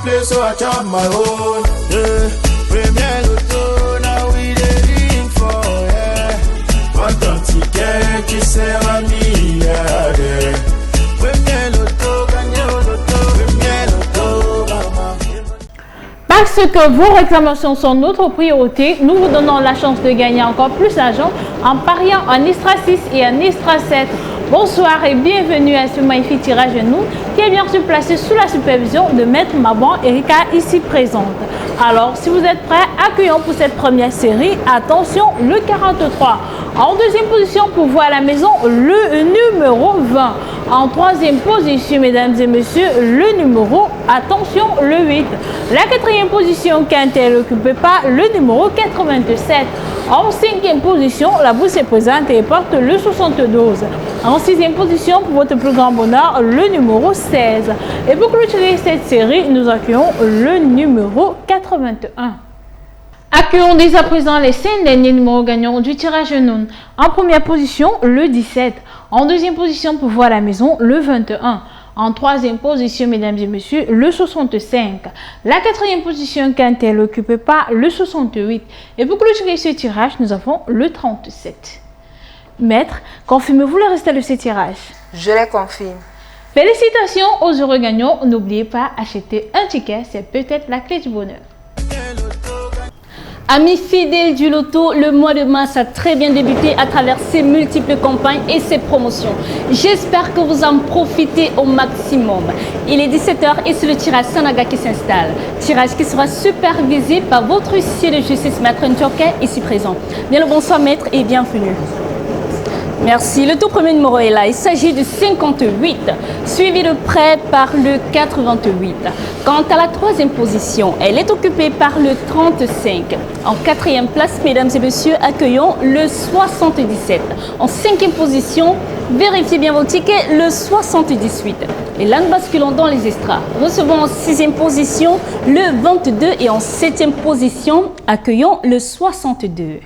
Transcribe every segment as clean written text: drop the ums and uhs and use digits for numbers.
play, so I chop my own. Yeah. Premier Loto, now we dey for, yeah. Pas ton ticket qui sert à milliardaire. Premier Loto, gagné au loto. Premier Loto, maman. Parce que vos réclamations sont notre priorité, nous vous donnons la chance de gagner encore plus d'argent en pariant en Istra 6 et en Istra 7. Bonsoir et bienvenue à ce magnifique tirage de nous qui est bien sûr placé sous la supervision de Maître Maban Erika ici présente. Alors, si vous êtes prêts, accueillons pour cette première série, attention, le 43. En deuxième position, pour voir à la maison, le numéro 20. En troisième position, mesdames et messieurs, le numéro, attention, le 8. La quatrième position, quintelle occupée par le numéro 87. En cinquième position, la bourse est présente et porte le 72. En sixième position, pour votre plus grand bonheur, le numéro 16. Et pour clôturer cette série, nous accueillons le numéro 81. Accueillons dès à présent les 5 derniers numéros gagnants du tirage non. En première position, le 17. En deuxième position, pour voir à la maison, le 21. En troisième position, mesdames et messieurs, le 65. La quatrième position, quintelle occupée par le 68. Et pour clôturer ce tirage, nous avons le 37. Maître, confirmez-vous le résultat de ce tirage? Je les confirme. Félicitations aux heureux gagnants. N'oubliez pas, acheter un ticket, c'est peut-être la clé du bonheur. Amis fidèles du loto, le mois de mars a très bien débuté à travers ses multiples campagnes et ses promotions. J'espère que vous en profitez au maximum. Il est 17h et c'est le tirage Sanaga qui s'installe. Tirage qui sera supervisé par votre huissier de justice, Maître Ndjoké, ici présent. Bien le bonsoir maître et bienvenue. Merci. Le tout premier numéro est là. Il s'agit du 58, suivi de près par le 88. Quant à la troisième position, elle est occupée par le 35. En quatrième place, mesdames et messieurs, accueillons le 77. En cinquième position, vérifiez bien vos tickets, le 78. Et là, nous basculons dans les extras. Recevons en sixième position le 22 et en septième position, accueillons le 62.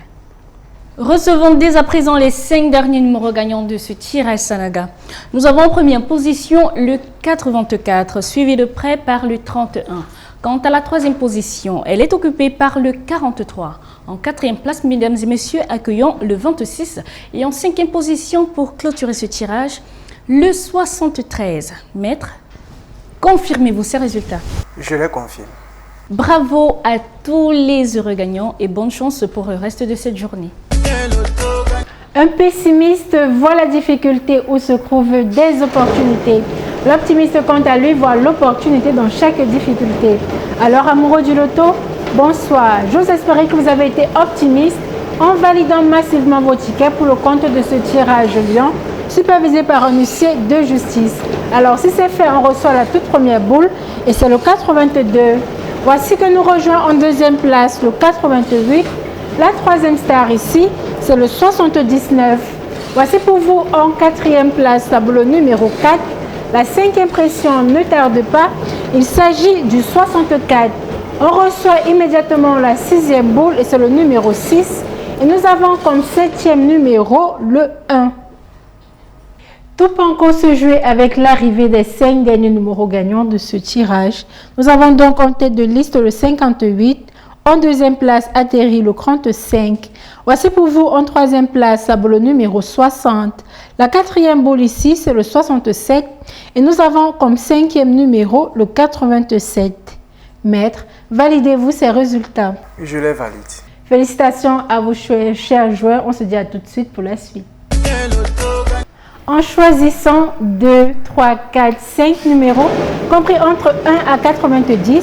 Recevons dès à présent les 5 derniers numéros gagnants de ce tirage Sanaga. Nous avons en première position le 84, suivi de près par le 31. Quant à la troisième position, elle est occupée par le 43. En quatrième place, mesdames et messieurs, accueillons le 26. Et en cinquième position, pour clôturer ce tirage, le 73. Maître, confirmez-vous ces résultats? Je les confirme. Bravo à tous les heureux gagnants et bonne chance pour le reste de cette journée. Un pessimiste voit la difficulté où se trouvent des opportunités. L'optimiste, quant à lui, voit l'opportunité dans chaque difficulté. Alors, amoureux du loto, bonsoir. J'ose espérer que vous avez été optimiste en validant massivement vos tickets pour le compte de ce tirage lion, supervisé par un huissier de justice. Alors, si c'est fait, on reçoit la toute première boule et c'est le 82. Voici que nous rejoint en deuxième place le 88. La troisième star ici, c'est le 79. Voici pour vous en quatrième place la boule numéro 4. La cinquième pression ne tarde pas. Il s'agit du 64. On reçoit immédiatement la sixième boule et c'est le numéro 6. Et nous avons comme septième numéro le 1. Tout peut encore se jouer avec l'arrivée des 5 derniers numéros gagnants de ce tirage. Nous avons donc en tête de liste le 58. En deuxième place, atterrit le 35. Voici pour vous en troisième place la boule numéro 60. La quatrième boule ici, c'est le 67. Et nous avons comme cinquième numéro le 87. Maître, validez-vous ces résultats? Je les valide. Félicitations à vos chers joueurs. On se dit à tout de suite pour la suite. En choisissant 2, 3, 4, 5 numéros, compris entre 1 à 90,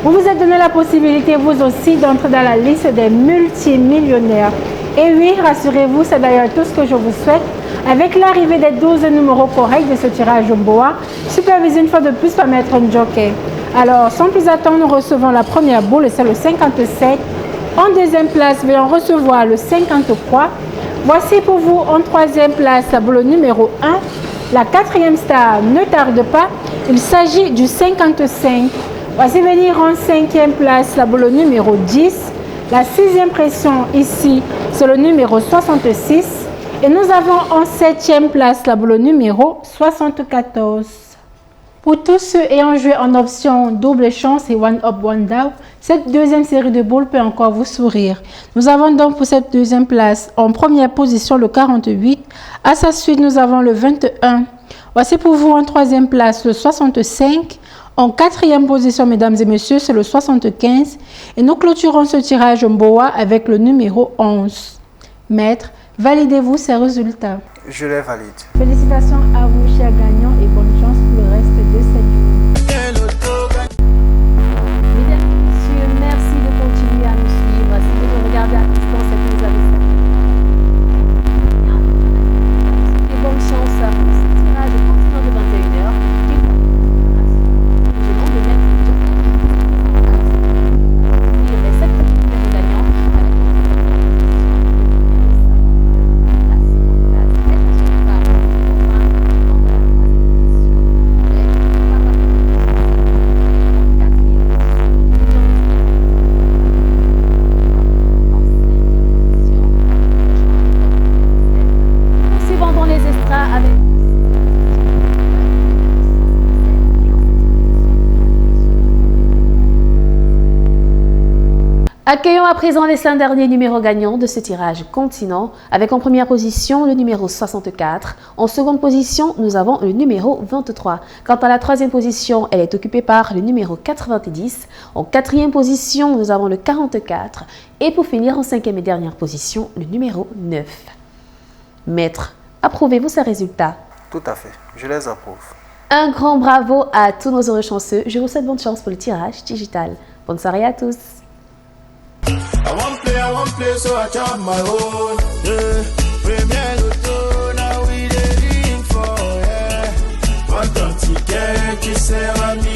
vous vous êtes donné la possibilité, vous aussi, d'entrer dans la liste des multimillionnaires. Et oui, rassurez-vous, c'est d'ailleurs tout ce que je vous souhaite. Avec l'arrivée des 12 numéros corrects de ce tirage Boa, supervisé une fois de plus par Maître Ndjoké. Alors, sans plus attendre, nous recevons la première boule, et c'est le 57. En deuxième place, veuillons recevoir le 53. Voici pour vous en troisième place la boule numéro 1. La quatrième star ne tarde pas, il s'agit du 55. Voici venir en cinquième place la boule numéro 10. La sixième pression ici, c'est le numéro 66. Et nous avons en septième place la boule numéro 74. Pour tous ceux ayant joué en option double chance et one up, one down, cette deuxième série de boules peut encore vous sourire. Nous avons donc pour cette deuxième place en première position le 48. À sa suite, nous avons le 21. Voici pour vous en troisième place le 65. En quatrième position, mesdames et messieurs, c'est le 75. Et nous clôturons ce tirage en boa avec le numéro 11. Maître, validez-vous ces résultats. Je les valide. Félicitations à vous, chers gagnants, et bonne chance pour le reste de cette journée. Mesdames et messieurs, merci de continuer à nous suivre. Si vous nous regardez à distance, c'est que vous avez ça. Et bonne chance pour ce tirage au continent de 21h. Accueillons à présent les 5 derniers numéros gagnants de ce tirage continent, avec en première position le numéro 64. En seconde position, nous avons le numéro 23. Quant à la troisième position, elle est occupée par le numéro 90. En quatrième position, nous avons le 44. Et pour finir, en cinquième et dernière position, le numéro 9. Maître, approuvez-vous ces résultats? Tout à fait, je les approuve. Un grand bravo à tous nos heureux chanceux. Je vous souhaite bonne chance pour le tirage digital. Bonne soirée à tous. I won't play, so I chop my own. Yeah, Premier Lotto, now we dey ring for, yeah. What don't you get, qui sert à mi